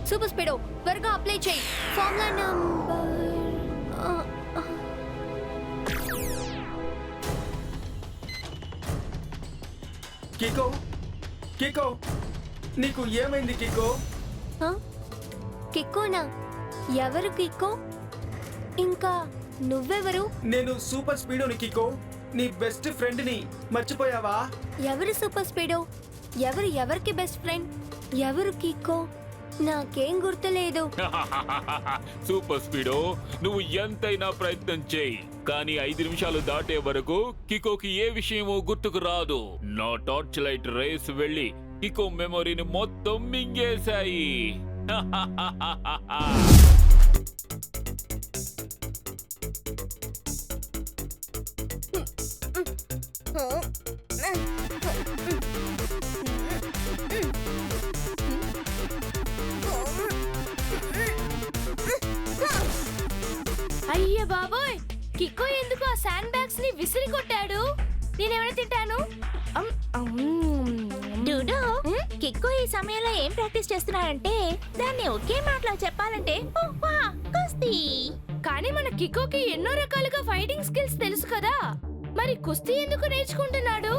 Super speedo త్వరగా apply చేయి. Formula number కికో కికో నీకు ఏమైంది కికో? కికోనా? ఎవరు కికో? ఇంకా నువ్వెవరు? నేను సూపర్ స్పీడోని కికో, నీ బెస్ట్ ఫ్రెండ్ ని. మర్చిపోయావా? ఎవరు సూపర్ స్పీడో? ఎవరికి బెస్ట్ ఫ్రెండ్? ఎవరు కికో? నాకేం గుర్తులేదు. సూపర్ స్పీడో, నువ్వు ఎంతైనా ప్రయత్నం చేయి, కానీ 5 నిమిషాలు దాటే వరకు కికోకి ఏ విషయమో గుర్తుకు రాదు. నా టార్చ్ లైట్ రేస్ వెళ్ళి కికో మెమొరీని మొత్తం మింగేశాయి. అయ్య బాబోయ్, కిక్కో ఎందుకు ఆ శాండ్ బ్యాగ్స్ ని విసిరి కొట్టాడు? నేనేమైనా తింటాను? డూడో, కిక్కో ఈ సమయంలో ఏం ప్రాక్టీస్ చేస్తున్నాడంటే దాన్ని ఒకే మాటలో చెప్పాలంటే కుస్తీ. కానీ మన కిక్కోకి ఎన్నో రకాలుగా ఫైటింగ్ స్కిల్స్ తెలుసు కదా, మరి కుస్తీ ఎందుకు నేర్చుకుంటున్నాడు?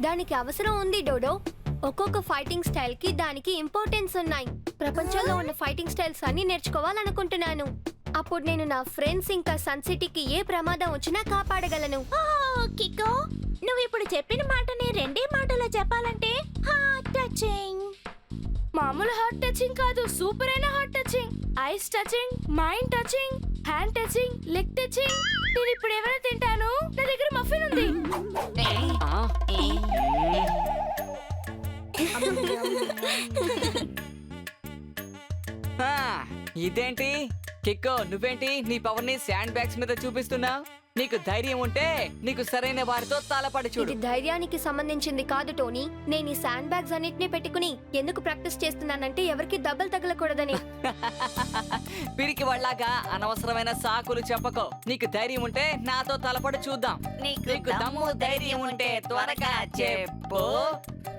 దానికి అవసరం ఉంది డోడో. ఒక్కొక్క ఫైటింగ్ స్టైల్ కి దానికి ఇంపార్టెన్స్ ఉన్నాయి. ప్రపంచంలో ఉన్న ఫైటింగ్ స్టైల్స్ అన్ని నేర్చుకోవాలనుకుంటున్నాను. అప్పుడు నేను నా ఫ్రెండ్స్ ఇంకా సన్ సిటీకి ఏ ప్రమాదం వచ్చినా కాపాడగలను. కిక్కో, నువ్వు ఇప్పుడు చెప్పిన మాటని 2 మాటలో చెప్పాలంటే హార్ట్ టచింగ్. మామూలు హార్ట్ టచింగ్ కాదు, సూపర్ అయిన heart touching. Ice touching, mind touching, hand touching, leg touching. నేను ఇప్పుడు ఏమైనా తింటాను? నా దగ్గర మఫిన్ ఉంది. ఇదేంటి కిక్కో, నువ్వేంటి నీ పవర్ ని శాండ్ బ్యాగ్స్ మీద చూపిస్తున్నావు? నీకు ధైర్యం ఉంటే నీకు సరైన వారితో తలపడి చూడు. ఇది ధైర్యానికి సంబంధించింది కాదు టోనీ. నేను ఈ శాండ్ బ్యాగ్స్ అన్నిటినీ పెట్టుకుని ఎందుకు ప్రాక్టీస్ చేస్తున్నానంటే ఎవరికి దెబ్బలు తగలకూడదని. పిరికి వాళ్ళగా అనవసరమైన సాకులు చెప్పకో. నీకు ధైర్యం ఉంటే నాతో తలపడి చూద్దాం. నీకు దమ్ము ధైర్యం ఉంటే త్వరగా చెప్పు.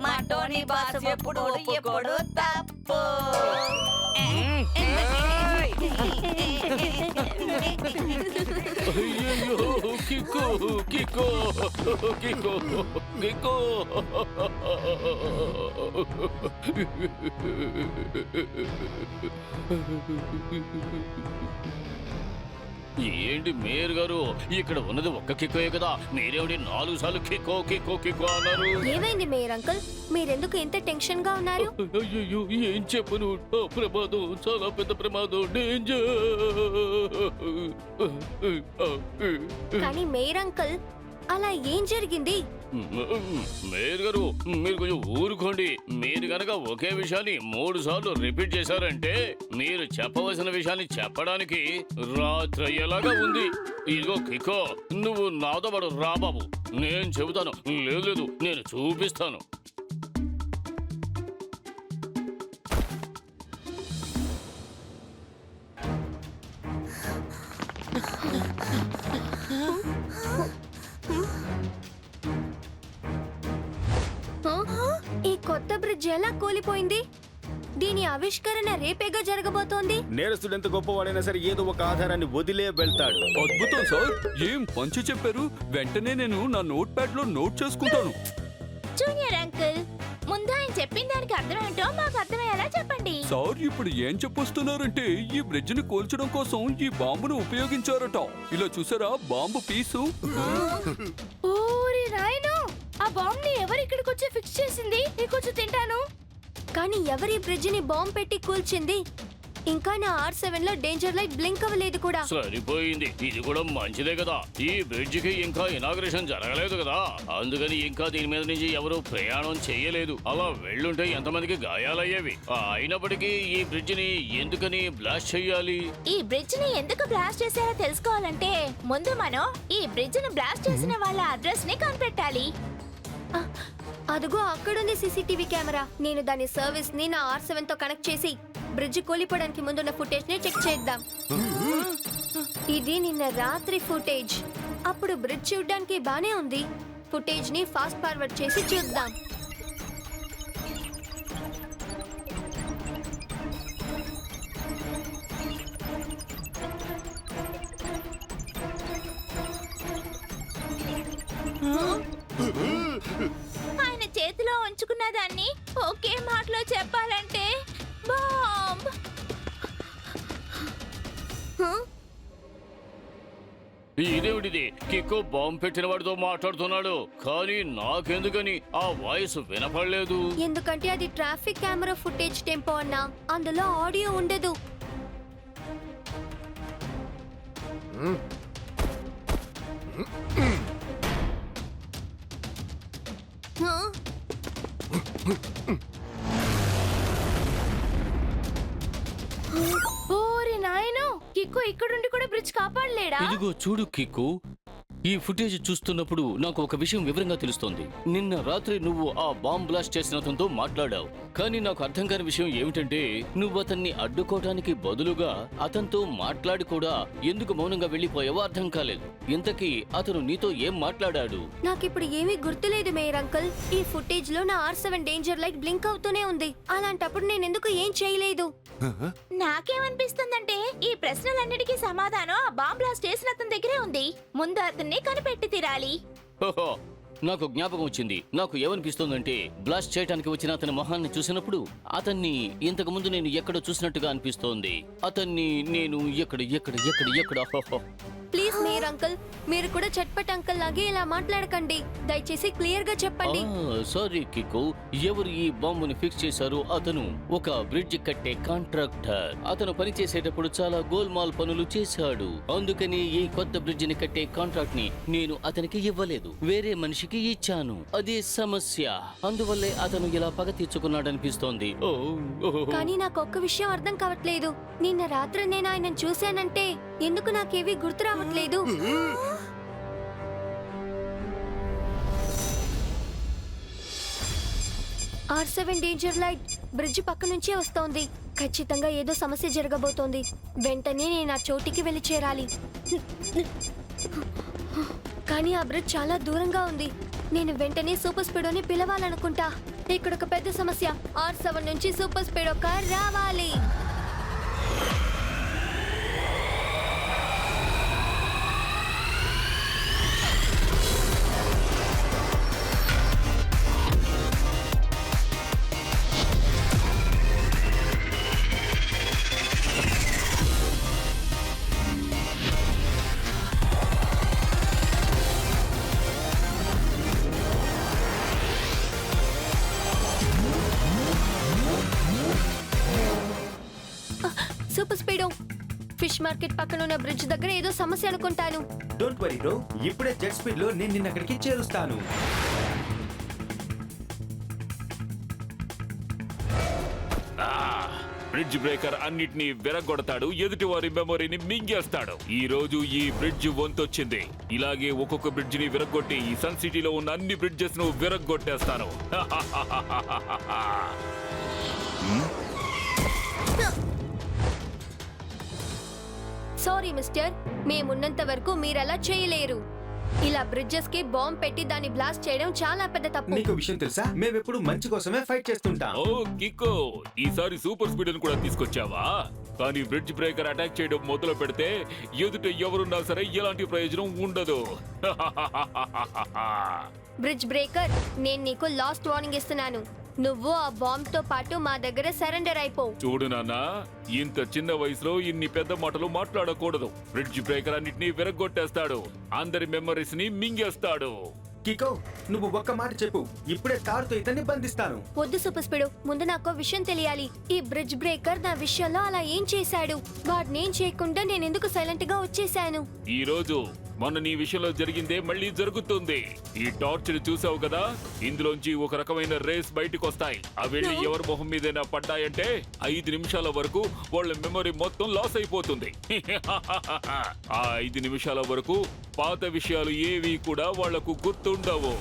మా టోనీ బాస్ ఎప్పుడు ఒప్పుకోడు తప్పు. అయ్యయ్యో, కికో కికో కికో కికో. ఏంటి మేయర్ గారు, ఇక్కడ ఉన్నది ఒక్క కిక్కోయే కదా, మీరేమిటి 4 సార్లు కిక్కో కిక్కో కిక్కో అన్నారు? ఏమైంది మేయర్ అంకుల్, మీరెందుకు ఇంత టెన్షన్ గా ఉన్నారు? అయ్యో, ఏం చెప్పను, ప్రమాదం, చాలా పెద్ద ప్రమాదం, డేంజర్. కానీ మేయర్ అంకుల్, అలా ఏం జరిగింది? మేయర్ గారు, మీరు కొంచెం ఊరుకోండి. మీరు గనక ఒకే విషయాన్ని 3 సార్లు రిపీట్ చేశారంటే మీరు చెప్పవలసిన విషయాన్ని చెప్పడానికి రాత్రి అయ్యేలాగా ఉంది. ఇదిగో కిక్కో, నువ్వు నాతో పాటు రా బాబు, నేను చెబుతాను. లేదు, నేను చూపిస్తాను. ఈ కొత్త బ్రిడ్జ్ ఎలా కూలిపోయింది? దీని ఆవిష్కరణ రేపేగా జరగబోతోంది. నేరస్తుడు ఎంత గొప్పవాడైనా సరే ఏదో ఒక ఆధారాన్ని వదిలే వెళ్తాడు. అద్భుతం సార్, ఏం పంచి చెప్పారు. వెంటనే నేను నా నోట్ ప్యాడ్ లో నోట్ చేసుకుంటాను. జూనియర్ అంకుల్, ముందు ఆయన చెప్పిన దానికి అర్థమేంటో మాకు అర్థమయ్యేలా చెప్పండి. సార్, ఇప్పుడు ఏం చెప్పొస్తున్నారంటే ఈ బ్రిడ్జ్ ని కూల్చడం కోసం ఈ బాంబును ఉపయోగించారట. ఇలా చూసారా బాంబు పీసు? ఓరి నాయనో, ఆ బాంబ్ ని ఎవరు ఇక్కడికి వచ్చి ఫిక్స్ చేసింది? నేను కొంచెం తింటాను. కానీ ఎవరి బ్రిడ్జ్ ని బాంబ్ పెట్టి కూల్చింది? ఇంకా నా R7 లో డేంజర్ లైట్ బ్లింక్ అవ్వలేదు కూడా. సరిపోయింది, ఇది కూడా మంచిదే కదా. ఈ బ్రిడ్జ్ కి ఇంకా ఇనాగ్రేషన్ జరగలేదు కదా, అందుకని ఇంకా దీని మీద నుంచి ఎవరు ప్రయాణం చేయలేదు. అలా వెళ్ళుంటే ఎంతమందికి గాయాలయ్యేవి. అయినప్పటికీ ఈ బ్రిడ్జ్ ని ఎందుకని బ్లాస్ట్ చెయ్యాలి? ఈ బ్రిడ్జ్ ని ఎందుకు బ్లాస్ట్ చేశారో తెలుసుకోవాలంటే ముందు మనం ఈ బ్రిడ్జ్ ని బ్లాస్ట్ చేసిన వాళ్ళ అడ్రస్ ని కనిపెట్టాలి. అదిగో అక్కడుంది CCTV కెమెరా. నేను దాని సర్వీస్ ని నా R7 తో కనెక్ట్ చేసి బ్రిడ్జ్ కూలిపోవడానికి ముందున్న ఫుటేజ్ ని చెక్ చేద్దాం. ఇది నిన్న రాత్రి ఫుటేజ్. అప్పుడు బ్రిడ్జ్ చూడడానికి బానే ఉంది. ఫుటేజ్ ని ఫాస్ట్ ఫార్వర్డ్ చేసి చూద్దాం. నేర్చుకున్న దాన్ని ఒకే మాటలో చెప్పాలంటే బాంబ్. ఇదేమిటిది? కిక్కో బాంబు పెట్టిన వాడితో మాట్లాడుతున్నాడు, కానీ నాకెందుకని ఆ వాయిస్ వినపడలేదు. ఎందుకంటే అది ట్రాఫిక్ కెమెరా ఫుటేజ్ టెంపో అన్నా, అందులో ఆడియో ఉండదు. హ? ఓరి నాయనో, కిక్కు ఇక్కడుండి కూడా బ్రిడ్జ్ కాపాడలేడా? ఇదిగో చూడు కిక్కు, ఈ ఫుటేజ్ చూస్తున్నప్పుడు నాకు ఒక విషయం వివరంగా తెలుస్తోంది. నిన్న రాత్రి నువ్వు ఆ బాంబ్ బ్లాస్ట్ చేసిన అతనితో మాట్లాడావు, కానీ నాకు అర్థం కాని విషయం ఏమిటంటే నువ్వు అతన్ని అడ్డుకోవటానికి బదులుగా అతనితో మాట్లాడి కూడా ఎందుకు మౌనంగా వెళ్ళిపోయావో అర్థం కాలేదు. ఇంతకీ అతను నీతో ఏం మాట్లాడాడు? నాకిప్పుడు ఏమీ గుర్తులేదు మేయర్ అంకుల్. ఈ ఫుటేజ్ లో నా R7 డేంజర్ లైట్ బ్లింక్ అవుతూనే ఉంది. అలాంటప్పుడు నేను ఎందుకు ఏం చేయలేదు? నాకేమనిపిస్తుందంటే ఈ ప్రశ్నలన్నిటికీ సమాధానం ఆ బాంబ్ బ్లాస్ట్ చేసిన అతని దగ్గరే ఉంది. ముందు అతన్ని కనిపెట్టి తీరాలి. ఓహో, నాకు జ్ఞాపకం వచ్చింది. నాకు ఏమనిపిస్తోందంటే బ్లాస్ట్ చేయడానికి వచ్చిన అతని మొహాన్ని చూసినప్పుడు అతన్ని ఇంతకు ముందు నేను ఎక్కడో చూసినట్టుగా అనిపిస్తోంది. అతన్ని నేను ఎక్కడ హోహో. ప్లీజ్ మేయర్ అంకుల్, మీరు కూడా చట్పట్ అంకుల్ లాగే ఇలా మాట్లాడకండి. దయచేసి క్లియర్ గా చెప్పండి. సారీ కిక్కు, ఎవరు ఈ బాంబుని ఫిక్స్ చేశారో అతను ఒక బ్రిడ్జ్ కట్టే కాంట్రాక్టర్. అతను పని చేసేటప్పుడు చాలా గోల్మాల్ పనులు చేశాడు. అందుకని ఈ కొత్త బ్రిడ్జ్ ని కట్టే కాంట్రాక్ట్ ని నేను అతనికి ఇవ్వలేదు, వేరే మనిషికి ఇచ్చాను. అదే సమస్య. అందువల్లే అతను ఇలా పగ తీర్చుకున్నాడనిపిస్తోంది. కానీ నాకు ఒక్క విషయం అర్థం కావట్లేదు. నిన్న రాత్రి నేను ఆయనను చూశానంటే ఎందుకు నాకేవీ గుర్తు రావట్లేదు? R7 డేంజర్ లైట్ బ్రిడ్జ్ పక్క నుంచే వస్తోంది. ఖచ్చితంగా ఏదో సమస్య జరగబోతోంది. వెంటనే నేను ఆ చోటికి వెళ్ళి చేరాలి. కానీ ఆ బ్రిడ్జ్ చాలా దూరంగా ఉంది. నేను వెంటనే సూపర్ స్పీడోని పిలవాలనుకుంటా. ఇక్కడ ఒక పెద్ద సమస్య. R7 నుంచి సూపర్ స్పీడో కార్ రావాలి. సూపర్ స్పీడో, ఫిష్ మార్కెట్ పక్కన ఉన్న బ్రిడ్జ్ దగ్గర ఏదో సమస్య అనుకుంటాను. డోంట్ వరీ బ్రో, ఇప్పుడే జెట్ స్పీడ్ లో నేను నిన్న అక్కడికి చేరుస్తాను. బ్రిడ్జ్ బ్రేకర్ అన్నిటినీ విరగొడతాడు, ఎదుటి వారి మెమొరీని మింగేస్తాడు. ఈ రోజు ఈ బ్రిడ్జ్ వంతొచ్చింది. ఇలాగే ఒక్కొక్క బ్రిడ్జ్ ని విరగొట్టి ఈ సన్ సిటీలో ఉన్న అన్ని బ్రిడ్జెస్ ను విరగొట్టేస్తాను. సారీ మిస్టర్, మేమున్నంత వరకు మీరలా చేయలేరు. ఇలా బ్రిడ్జెస్ కి బాంబ్ పెట్టి దాన్ని బ్లాస్ట్ చేయడం చాలా పెద్ద తప్పు. నీకు విషయం తెలుసా, మేమెప్పుడు మంచి కోసమే ఫైట్ చేస్తుంటాం. ఓ కిక్కో, ఈసారి సూపర్ స్పీడ్ ను కూడా తీసుకొచ్చావా? కానీ బ్రిడ్జ్ బ్రేకర్ అటాక్ చేయడం మొదలు పెడితే ఎదుట ఎవరున్నా సరే ఎలాంటి ప్రయోజనం ఉండదు. బ్రిడ్జ్ బ్రేకర్, నేను నీకు లాస్ట్ వార్నింగ్ ఇస్తున్నాను. నువ్వు ఆ బాంబ్ తో పాటు మా దగ్గర సరెండర్ అయిపో. చూడు నాన్న, ఇంత చిన్న వయసులో ఇన్ని పెద్ద మాటలు మాట్లాడకూడదు. బ్రిడ్జ్ బ్రేకర్ అన్నిటినీ విరగొట్టేస్తాడు, అందరి మెమరీస్ ని మింగేస్తాడు. కికో, నువ్వు ఒక్క మాట చెప్పు, ఇప్పుడే కారుతో ఇతన్ని బంధిస్తాను. వద్దు సూపర్ స్పీడ్, ముందు నాకు విషయం తెలియాలి. ఈ బ్రిడ్జ్ బ్రేకర్ నా విషయంలో అలా ఏం చేశాడు? వాడినేం చేయకుండా నేను ఎందుకు సైలెంట్ గా వచ్చేసాను? ఈ రోజు మొన్న నీ విషయంలో జరిగిందే మళ్ళీ జరుగుతుంది. ఈ టార్చ్ ని చూసావు కదా, ఇందులోంచి ఒక రకమైన రేస్ బయటకు వస్తాయి. అవి వెళ్ళి ఎవరి మొహం మీదైనా పడ్డాయంటే 5 నిమిషాల వరకు వాళ్ళ మెమరీ మొత్తం లాస్ అయిపోతుంది. ఆ 5 నిమిషాల వరకు పాత విషయాలు ఏవి కూడా వాళ్లకు గుర్తుండవు.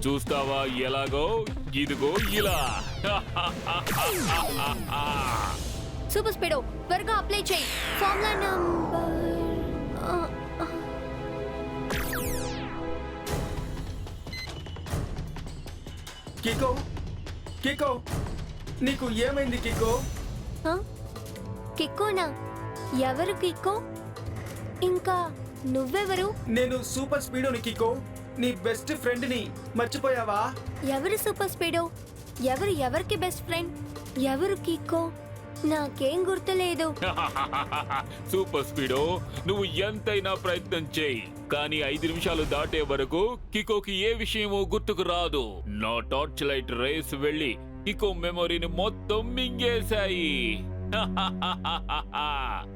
చూస్తావా ఎలాగో? ఇదిగో ఇలా. సూపర్ స్పీడ్, త్వరగా అప్లై చేయి. ఫార్ములా నంబర్ కికో, కికో, నీకు ఏమైంది కికో? కిక్కోనా? ఎవరు కిక్కో? ఇంకా నువ్వెవరు? నేను సూపర్ స్పీడోని కికో. నీ బెస్ట్ ఫ్రెండ్ ని మర్చిపోయావా? ఎవరు సూపర్ స్పీడో? ఎవరికి బెస్ట్ ఫ్రెండ్? ఎవరు కిక్కో? నాకేం గుర్తులేదు. సూపర్ స్పీడో, నువ్వు ఎంతైనా ప్రయత్నం చేయి, కానీ 5 నిమిషాలు దాటే వరకు కికోకి ఏ విషయమో గుర్తుకు రాదు. నా టార్చ్ లైట్ రేస్ వెళ్ళి కికో మెమొరీని మొత్తం మింగేశాయి.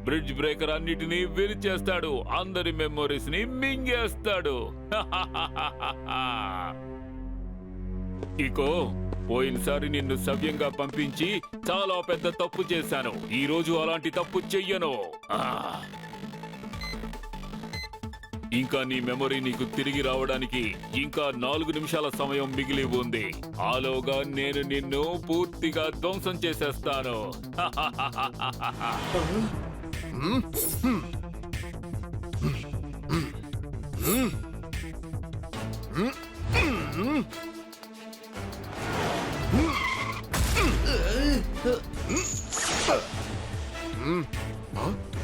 బ్రిడ్జ్ బ్రేకర్ అన్నిటినీ విరిచేస్తాడు, అందరి మెమొరీస్ ని మింగేస్తాడు. కికో, పోయినసారి నిన్ను సవ్యంగా పంపించి చాలా పెద్ద తప్పు చేశాను. ఈ రోజు అలాంటి తప్పు చెయ్యను. ఇంకా నీ మెమొరీ నీకు తిరిగి రావడానికి ఇంకా 4 నిమిషాల సమయం మిగిలి ఉంది. ఆలోగా నేను నిన్ను పూర్తిగా ధ్వంసం చేసేస్తాను.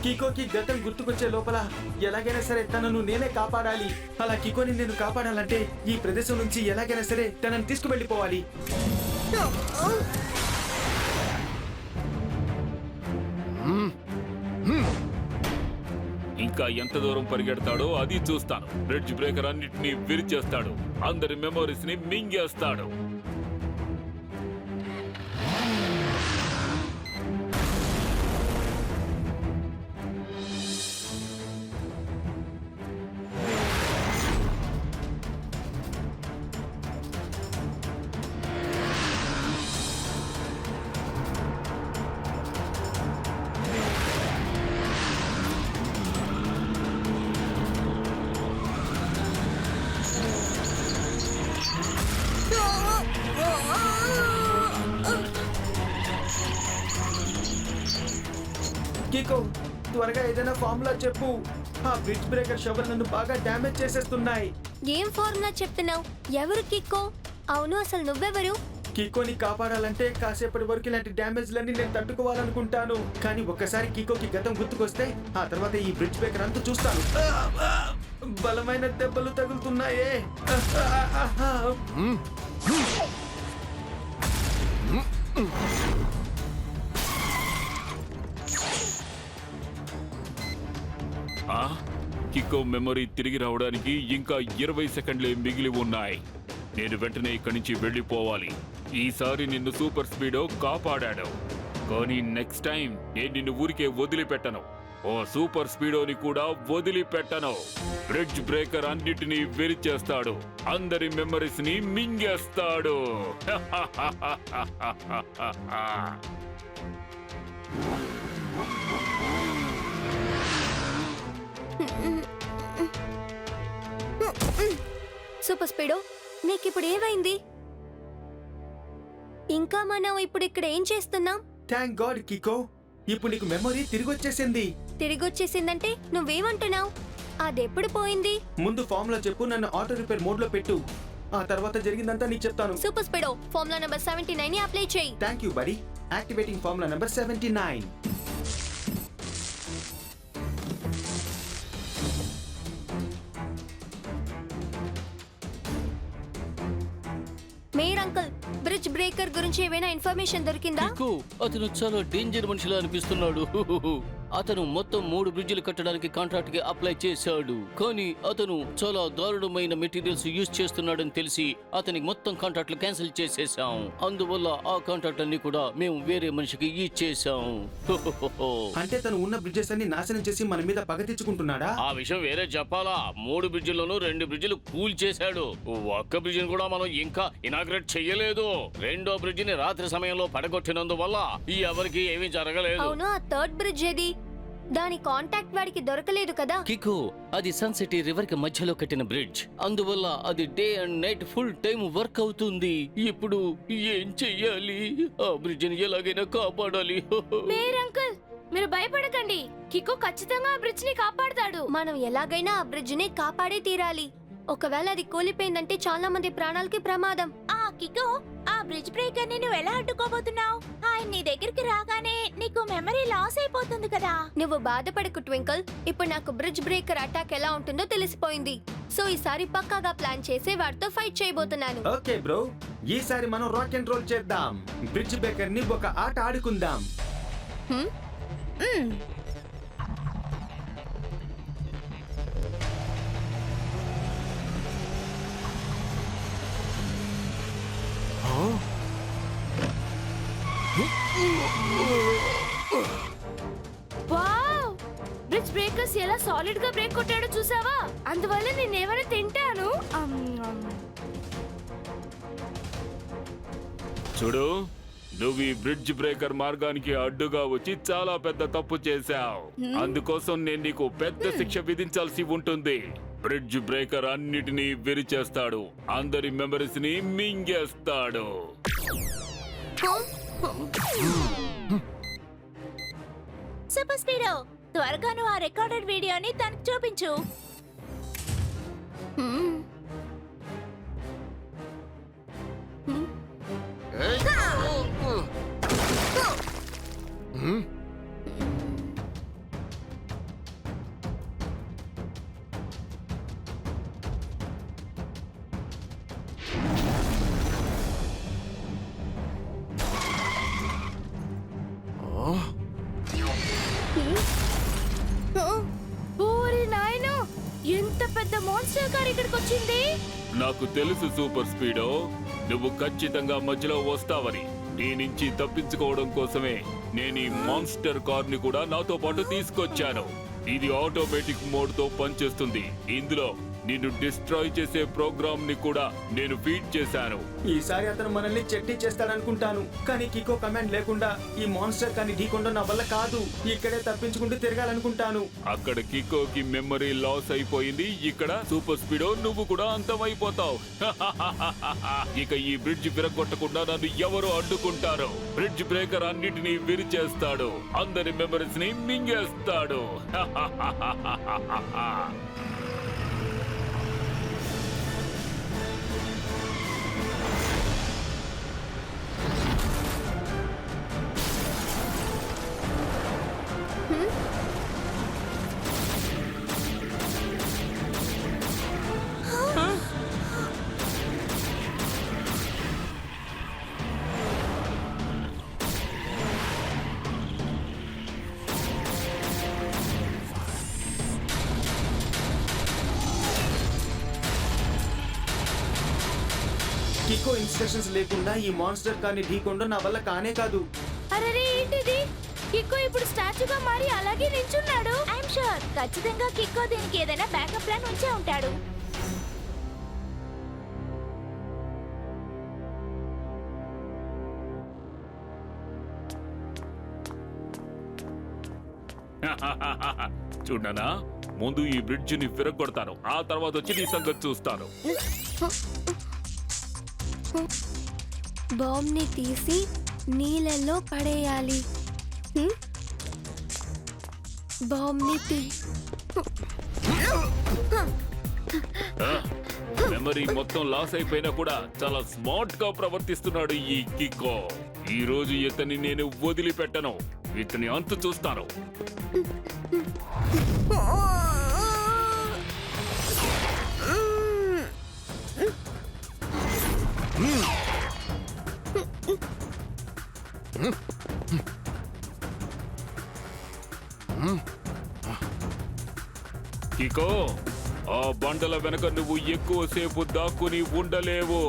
కికోకి గతం గుర్తుకొచ్చే లోపల ఎలాగైనా సరే తనను నేనే కాపాడాలి. అలా కికోని నేను కాపాడాలంటే ఈ ప్రదేశం నుంచి ఎలాగైనా సరే తనని తీసుకువెళ్ళిపోవాలి. ఇంకా ఎంత దూరం పరిగెడతాడో అది చూస్తాను. బ్రిడ్జ్ బ్రేకర్ అన్నిటినీ విరిచేస్తాడు, అందరి మెమోరీస్ ని మింగేస్తాడు. కికో, త్వరగా ఏదైనా ఫార్ములా చెప్పు. ఆ బ్రిడ్జ్ బ్రేకర్ షవర్ నన్ను బాగా డ్యామేజ్ చేసేస్తున్నాయి. ఏం ఫార్ములా చెప్తున్నావు? ఎవరు కిక్కో? అవును, అసలు నువ్వెవరు? కికోని కాపాడాలంటే కాసేపటి వరకు ఇలాంటి డ్యామేజ్లన్నీ నేను తట్టుకోవాలనుకుంటాను. కానీ ఒక్కసారి కికోకి గతం గుర్తుకొస్తే ఆ తర్వాత ఈ బ్రిడ్జ్ బ్రేకర్ అంతా చూస్తాను. బలమైన దెబ్బలు తగులుతున్నాయే. కికో మెమొరీ తిరిగి రావడానికి ఇంకా 20 సెకండ్లే మిగిలి ఉన్నాయి. నేను వెంటనే ఇక్కడి నుంచి వెళ్ళిపోవాలి. ఈసారి నిన్ను సూపర్ స్పీడో కాపాడాడు, కానీ నెక్స్ట్ టైం నేను నిన్ను ఊరికే వదిలిపెట్టను. ఓ సూపర్ స్పీడోని కూడా వదిలిపెట్టను. బ్రిడ్జ్ బ్రేకర్ అన్నిటినీ విరిచేస్తాడు, అందరి మెమరీస్ ని మింగేస్తాడు. సూపర్ స్పీడో, నీకిప్పుడు ఏమైంది? ఇంకా మనం ఇప్పుడు ఇక్కడ ఏం చేస్తున్నాం? థ్యాంక్ గాడ్ కికో, ఇప్పుడు నీకు మెమొరీ తిరిగి వచ్చేసింది. తిరిగొచ్చేసిందంటే నువ్వేమంటున్నావు? అదెప్పుడు పోయింది? ముందు ఫార్ములా చెప్పు, నన్ను ఆటో రిపేర్ మోడ్ లో పెట్టు. ఆ తర్వాత జరిగిందంతా నీకు చెప్తాను. సూపర్ స్పీడో, ఫార్ములా నంబర్ 79 ని అప్లై చేయి. Thank you buddy. Activating formula number 79. Mayor uncle, bridge breaker గురించి ఏమైనా ఇన్ఫర్మేషన్ దొరికిందా? కికో, అతను చాలా డేంజర్ మనిషిలా అనిపిస్తున్నాడు. అతను మొత్తం 3 బ్రిడ్జిలు కట్టడానికి కాంట్రాక్ట్ కి అప్లై చేశాడు, కానీ అతను చాలా దారుణమైన మెటీరియల్స్ యూజ్ చేస్తున్నాడని తెలిసి అతనికి మొత్తం కాంట్రాక్ట్లు క్యాన్సిల్ చేసేసాం. అందువల్ల ఆ కాంట్రాక్ట్ అన్ని కూడా మేము వేరే మనిషికి ఇచ్చేసాం. అంటే తను ఉన్న బ్రిడ్జెస్ అన్ని నాశనం చేసి మన మీద పగ తెచ్చుకుంటున్నాడా? ఆ విషయం వేరే చెప్పాలా? 3 బ్రిడ్జిల్లోనూ 2 బ్రిడ్జిలు కూల్ చేశాడు. ఒక్క బ్రిడ్జిని కూడా మనం ఇంకా ఇనాగ్రేట్ చెయ్యలేదు. రెండో బ్రిడ్జిని రాత్రి సమయంలో పడగొట్టినందువల్ల ఎవరికి ఏమీ జరగలేదు. అవును, ఆ థర్డ్ బ్రిడ్జ్ ఏది? దాని కాంటాక్ట్ వాడికి దొరకలేదు కదా? కికో, అది సన్సిటీ రివర్ కి మధ్యలో కట్టిన బ్రిడ్జ్, అందువల్ల అది day and night full time work అవుతుంది. ఇప్పుడు ఏం చెయ్యాలి? ఆ బ్రిడ్జ్ ని ఎలాగైనా కాపాడాలి. మేయర్ అంకుల్, మీరు భయపడకండి. కికో ఖచ్చితంగా ఆ బ్రిడ్జ్ ని కాపాడతాడు. మనం ఎలాగైనా ఆ బ్రిడ్జ్ ని కాపాడే తీరాలి. ఒకవేళ అది కూలిపోయిందంటే చాలా మంది ప్రాణాలకి ప్రమాదం. ఆ కికో, ఆ బ్రిడ్జ్ బ్రేకర్ ని నువ్వు ఎలా అడ్డుకోబోతున్నావు? ఆయన నీ దగ్గరికి రాగానే నీకు మెమరీ లాస్ అయిపోతుంది కదా. నువ్వు బాధపడకు ట్వింకల్. ఇప్పుడు నాకు బ్రిడ్జ్ బ్రేకర్ అటాక్ ఎలా ఉంటుందో తెలిసిపోయింది. సో ఈసారి పక్కాగా ప్లాన్ చేసి వాడితో ఫైట్ చేయబోతున్నాను. ఓకే బ్రో, ఈసారి మనం రాక్ అండ్ రోల్ చేద్దాం. బ్రిడ్జ్ బ్రేకర్ ని ఒక ఆట ఆడుకుందాం. వావ్! బ్రిడ్జ్ బ్రేకర్స్ ఎలా సాలిడ్ గా బ్రేక్ కొట్టాడో చూసావా? అందువల్ల నేను ఏమైనా తింటాను. చూడు, నువ్వు ఈ బ్రిడ్జ్ బ్రేకర్ మార్గానికి అడ్డుగా వచ్చి చాలా పెద్ద తప్పు చేశావు. అందుకోసం నేను నీకు పెద్ద శిక్ష విధించాల్సి ఉంటుంది. బ్రిడ్జ్ బ్రేకర్ అన్నిటినీ విరిచేస్తాడు, అందరి మెమరీస్ ని మింగేస్తాడు. సూపర్ స్పీడో, త్వరగా నువ్వు ఆ రికార్డెడ్ వీడియోని తనకు చూపించు. ఓరి నాయనో, ఎంత పెద్ద మాన్స్టర్ కార్ ఇక్కడికి వచ్చింది. నాకు తెలుసు సూపర్ స్పీడో, నువ్వు ఖచ్చితంగా మధ్యలో వస్తావని. నీ నుంచి తప్పించుకోవడం కోసమే నేను ఈ మాన్స్టర్ కార్ ని కూడా నాతో పాటు తీసుకొచ్చాను. ఇది ఆటోమేటిక్ మోడ్ తో పనిచేస్తుంది. ఇందులో నిన్ను డిస్ట్రాయ్ చేసే ప్రోగ్రామ్ ని కూడా నేను ఫీడ్ చేశాను. ఈసారి అతను మనల్ని చెట్టి చేస్తాడనుకుంటాను. కానీ కికో కమాండ్ లేకుండా ఈ మాన్స్టర్ కానీ ఢీకొండ నా వల్ల కాదు. ఇక్కడే తప్పించుకుంటూ తిరగాలనుకుంటాను. అక్కడ కికోకి మెమరీ లాస్ అయిపోయింది, ఇక్కడ సూపర్ స్పీడో నువ్వు కూడా అంతమైపోతావు. ఇక ఈ బ్రిడ్జ్ విరగొట్టకుండా నన్ను ఎవరు అడ్డుకుంటారో? బ్రిడ్జ్ బ్రేకర్ అన్నిటినీ విరిచేస్తాడు, అందరి మెమరీస్ ని మింగేస్తాడు. కికో ఇన్స్ట్రక్షన్స్ లేకుండా ఈ మాన్స్టర్ కానీ ఢీకొండ నా వల్ల కానే కాదు. అరే ఏంటిది? కిక్కో ఇప్పుడు స్టాచ్యూగా మారి అలాగే నిల్చున్నాడు. ఐఎమ్ షూర్ ఖచ్చితంగా కిక్కో దీనికి ఏదైనా బ్యాకప్ ప్లాన్ ఉంచే ఉంటాడు. చూడనా, ముందు ఈ బ్రిడ్జ్ ని విరగొడతాను, ఆ తర్వాత వచ్చి నీ సంగతి చూస్తాను. బాంబ్ ని తీసి నీళ్ళల్లో పడేయాలి. బాంబ్ ని మెమరీ మొత్తం లాస్ అయిపోయినా కూడా చాలా స్మార్ట్ గా ప్రవర్తిస్తున్నాడు ఈ కిక్కో. ఈ రోజు ఇతన్ని నేను వదిలిపెట్టను, ఇతని అంతు చూస్తాను. కికో, ఆ బండల వెనక నువ్వు ఎక్కువసేపు దాక్కుని ఉండలేవు.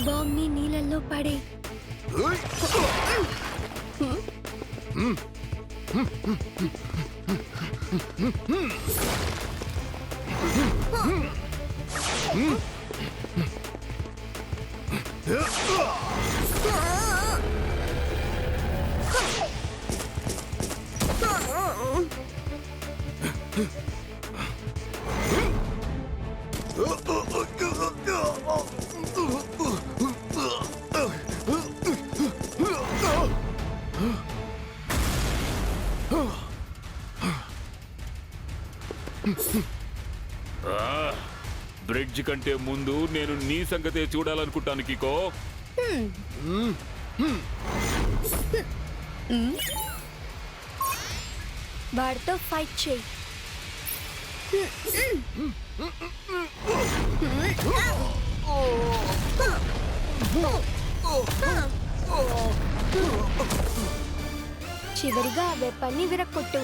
బాంబ్ ని నీళ్ళల్లో పడే. బ్రిడ్జ్ కంటే ముందు నేను నీ సంగతే చూడాలనుకుంటాను కికో. వాడితో ఫైట్ చేయి. చివరిగా ఆ వెపన్ని విరక్కొట్టు.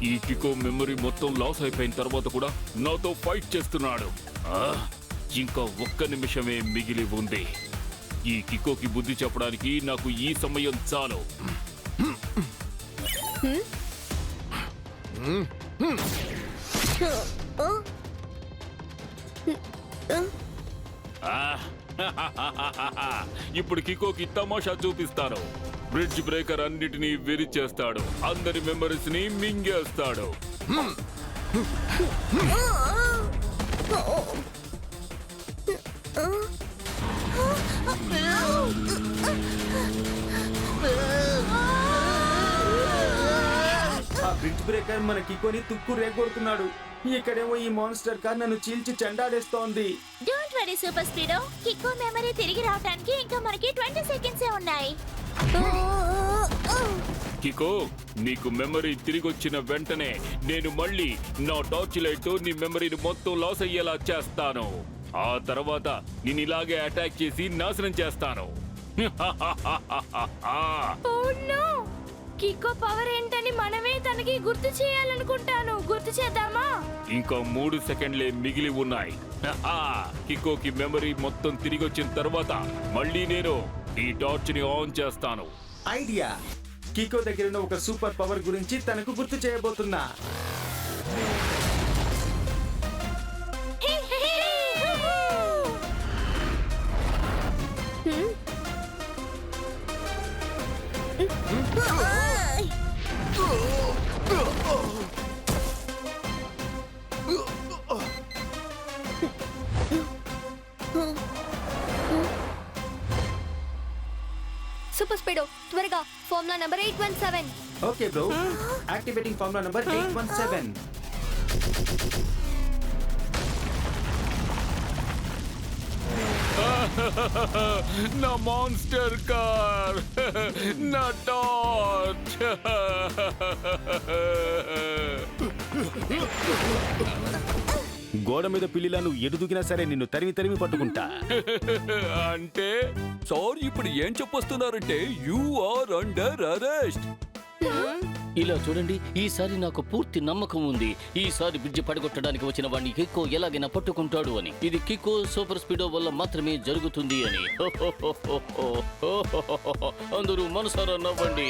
ఈ కికో మెమరీ మొత్తం లాస్ అయిపోయిన తర్వాత కూడా నాతో ఫైట్ చేస్తున్నాడు. ఇంకా ఒక్క నిమిషమే మిగిలి ఉంది. ఈ కికోకి బుద్ధి చెప్పడానికి నాకు ఈ సమయం చాలు. ఇప్పుడు కికోకి తమాషా చూపిస్తాను. బ్రిడ్జ్ బ్రేకర్ అన్నిటినీ విరిచేస్తాడు. అందరి మెమరీస్ ని మింగేస్తాడు. ఆ బ్రిడ్జ్ బ్రేకర్ మన కికోని తుక్కు రేగొడుతున్నాడు. ఇక్కడేమో ఈ మాన్స్టర్ కార్ నన్ను చీల్చి చెండాడేస్తోంది. డోంట్ వరీ సూపర్ స్పీడో, కిక్కో మెమరీ తిరిగి రావడానికి ఇంకా మనకి 20 సెకండ్సే ఉన్నాయి. కికో, నీకు మెమరీ తిరిగొచ్చిన వెంటనే నేను మళ్ళీ నా టార్చ్ లైట్ తో నీ మెమరీని మొత్తం లాస్ అయ్యేలా చేస్తాను. ఆ తర్వాత నేను ఇలాగే అటాక్ చేసి నాశనం చేస్తాను. Oh no! కికో పవర్ ఏంటని మనమే తనకి గుర్తు చేయాలనుకుంటాను. గుర్తు చేద్దామా? ఇంకా 3 సెకండ్లే మిగిలి ఉన్నాయి. కికోకి మెమరీ మొత్తం తిరిగొచ్చిన తర్వాత మళ్ళీ నేను ఈ టార్చ్ ని ఆన్ చేస్తాను. ఐడియా! కికో దగ్గర ఉన్న ఒక సూపర్ పవర్ గురించి తనకు గుర్తు చేయబోతున్నా. సూపర్ స్పీడో, త్వరగా formula number 817. Okay bro, activating formula number 817. నా మాన్స్టర్ కార్, నా టార్చ్. గోడ మీద పిల్లిలా నువ్వు ఎటు దూకినా సరే నిన్ను తరిమి తరిమి పట్టుకుంటా. అంటే సార్ ఇప్పుడు ఏం చెప్పొస్తున్నారంటే యు ఆర్ అండర్ అరెస్ట్. ఇలా చూడండి, ఈసారి నాకు పూర్తి నమ్మకం ఉంది. ఈసారి బ్రిడ్జ్ పడగొట్టడానికి వచ్చిన వాడిని కికో ఎలాగైనా పట్టుకుంటాడు అని. ఇది కికో సూపర్ స్పీడో వల్ల మాత్రమే జరుగుతుంది అని. అందరూ మనసారా నవ్వండి.